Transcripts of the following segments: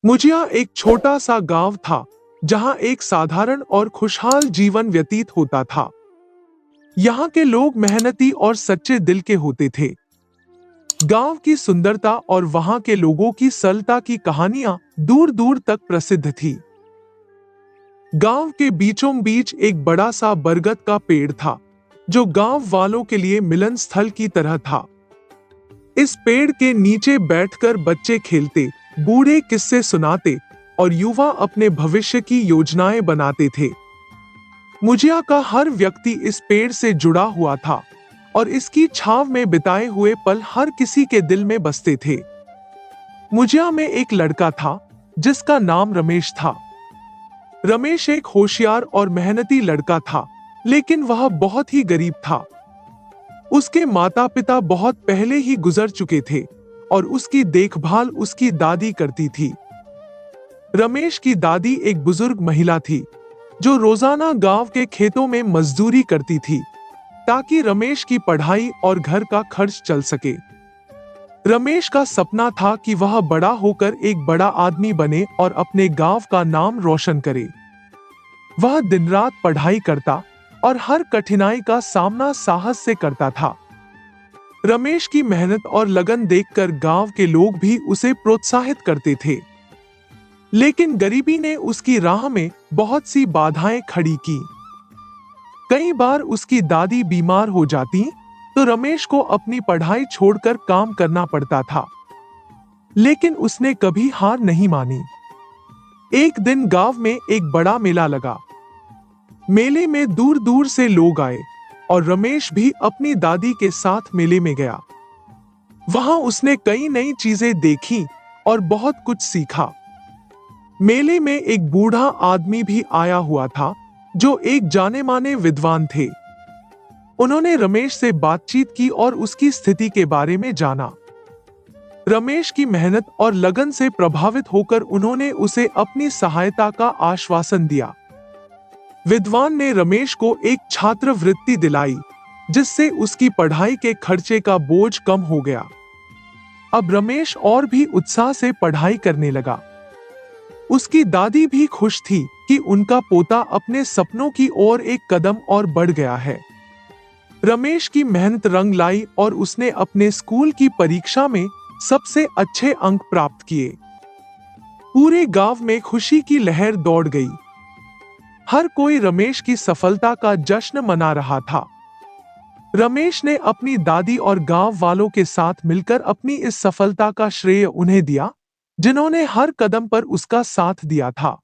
मुजिया एक छोटा सा गांव था जहां एक साधारण और खुशहाल जीवन व्यतीत होता था। यहाँ के लोग मेहनती और सच्चे दिल के होते थे। गांव की सुंदरता और वहां के लोगों की सरलता की कहानियां दूर दूर तक प्रसिद्ध थी। गांव के बीचों बीच एक बड़ा सा बरगद का पेड़ था जो गांव वालों के लिए मिलन स्थल की तरह था। इस पेड़ के नीचे बैठकर बच्चे खेलते, बूढ़े किस्से सुनाते और युवा अपने भविष्य की योजनाएं बनाते थे। मुजिया का हर व्यक्ति इस पेड़ से जुड़ा हुआ था और इसकी छांव में बिताए हुए पल हर किसी के दिल में बसते थे। मुजिया में एक लड़का था जिसका नाम रमेश था। रमेश एक होशियार और मेहनती लड़का था, लेकिन वह बहुत ही गरीब था। उसके माता पिता बहुत पहले ही गुजर चुके थे और उसकी देखभाल उसकी दादी करती थी। रमेश की दादी एक बुजुर्ग महिला थी जो रोजाना गांव के खेतों में मजदूरी करती थी ताकि रमेश की पढ़ाई और घर का खर्च चल सके। रमेश का सपना था कि वह बड़ा होकर एक बड़ा आदमी बने और अपने गांव का नाम रोशन करे। वह दिन रात पढ़ाई करता और हर कठिनाई का सामना साहस से करता था। रमेश की मेहनत और लगन देखकर गांव के लोग भी उसे प्रोत्साहित करते थे। लेकिन गरीबी ने उसकी राह में बहुत सी बाधाएं खड़ी की। कई बार उसकी दादी बीमार हो जाती तो रमेश को अपनी पढ़ाई छोड़कर काम करना पड़ता था, लेकिन उसने कभी हार नहीं मानी। एक दिन गांव में एक बड़ा मेला लगा। मेले में दूर दूर से लोग आए और रमेश भी अपनी दादी के साथ मेले में गया। वहां उसने कई नई चीजें देखी और बहुत कुछ सीखा। मेले में एक बूढ़ा आदमी भी आया हुआ था जो एक जाने माने विद्वान थे। उन्होंने रमेश से बातचीत की और उसकी स्थिति के बारे में जाना। रमेश की मेहनत और लगन से प्रभावित होकर उन्होंने उसे अपनी सहायता का आश्वासन दिया। विद्वान ने रमेश को एक छात्रवृत्ति दिलाई जिससे उसकी पढ़ाई के खर्चे का बोझ कम हो गया। अब रमेश और भी उत्साह से पढ़ाई करने लगा। उसकी दादी भी खुश थी कि उनका पोता अपने सपनों की ओर एक कदम और बढ़ गया है। रमेश की मेहनत रंग लाई और उसने अपने स्कूल की परीक्षा में सबसे अच्छे अंक प्राप्त किए। पूरे गांव में खुशी की लहर दौड़ गई। हर कोई रमेश की सफलता का जश्न मना रहा था। रमेश ने अपनी दादी और गांव वालों के साथ मिलकर अपनी इस सफलता का श्रेय उन्हें दिया जिन्होंने हर कदम पर उसका साथ दिया था।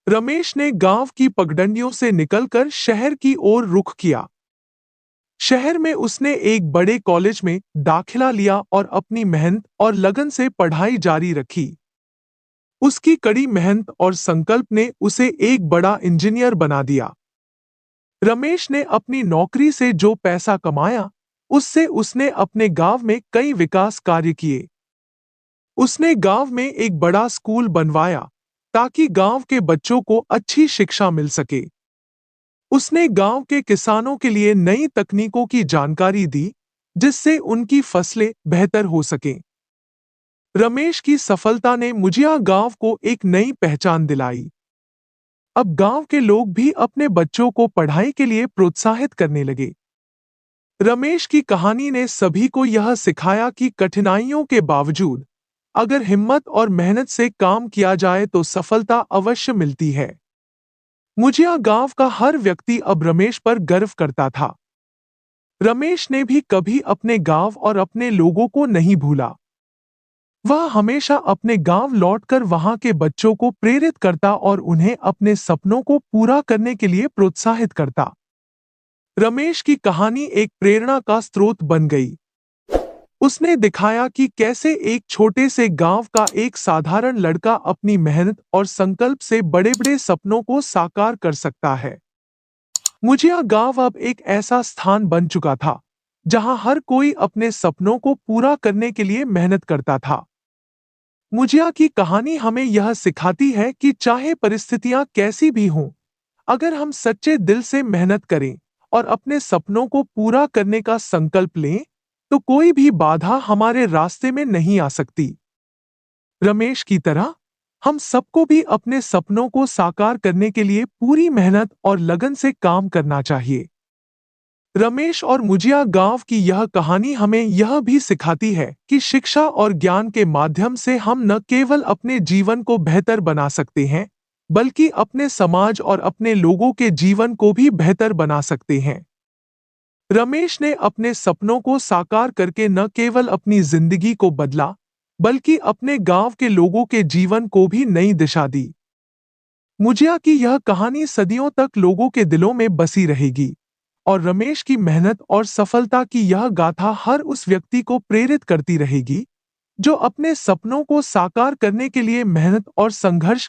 रमेश ने गांव की पगडंडियों से निकलकर शहर की ओर रुख किया। शहर में उसने एक बड़े कॉलेज में दाखिला लिया और अपनी मेहनत और लगन से पढ़ाई जारी रखी। उसकी कड़ी मेहनत और संकल्प ने उसे एक बड़ा इंजीनियर बना दिया। रमेश ने अपनी नौकरी से जो पैसा कमाया उससे उसने अपने गांव में कई विकास कार्य किए। उसने गांव में एक बड़ा स्कूल बनवाया ताकि गांव के बच्चों को अच्छी शिक्षा मिल सके। उसने गांव के किसानों के लिए नई तकनीकों की जानकारी दी जिससे उनकी फसलें बेहतर हो सकें। रमेश की सफलता ने मुजिया गांव को एक नई पहचान दिलाई। अब गांव के लोग भी अपने बच्चों को पढ़ाई के लिए प्रोत्साहित करने लगे। रमेश की कहानी ने सभी को यह सिखाया कि कठिनाइयों के बावजूद अगर हिम्मत और मेहनत से काम किया जाए तो सफलता अवश्य मिलती है। मुजिया गांव का हर व्यक्ति अब रमेश पर गर्व करता था। रमेश ने भी कभी अपने गांव और अपने लोगों को नहीं भूला। वह हमेशा अपने गांव लौटकर वहां के बच्चों को प्रेरित करता और उन्हें अपने सपनों को पूरा करने के लिए प्रोत्साहित करता। रमेश की कहानी एक प्रेरणा का स्रोत बन गई। उसने दिखाया कि कैसे एक छोटे से गांव का एक साधारण लड़का अपनी मेहनत और संकल्प से बड़े-बड़े सपनों को साकार कर सकता है। मुजिया गांव अब एक ऐसा स्थान बन चुका था जहां हर कोई अपने सपनों को पूरा करने के लिए मेहनत करता था। मुजिया की कहानी हमें यह सिखाती है कि चाहे परिस्थितियां कैसी भी हों, अगर हम सच्चे दिल से मेहनत करें और अपने सपनों को पूरा करने का संकल्प लें तो कोई भी बाधा हमारे रास्ते में नहीं आ सकती। रमेश की तरह हम सबको भी अपने सपनों को साकार करने के लिए पूरी मेहनत और लगन से काम करना चाहिए। रमेश और मुजिया गांव की यह कहानी हमें यह भी सिखाती है कि शिक्षा और ज्ञान के माध्यम से हम न केवल अपने जीवन को बेहतर बना सकते हैं, बल्कि अपने समाज और अपने लोगों के जीवन को भी बेहतर बना सकते हैं। रमेश ने अपने सपनों को साकार करके न केवल अपनी जिंदगी को बदला, बल्कि अपने गांव के लोगों के जीवन को भी नई दिशा दी। मुजिया की यह कहानी सदियों तक लोगों के दिलों में बसी रहेगी और रमेश की मेहनत और सफलता की यह गाथा हर उस व्यक्ति को प्रेरित करती रहेगी जो अपने सपनों को साकार करने के लिए मेहनत और संघर्ष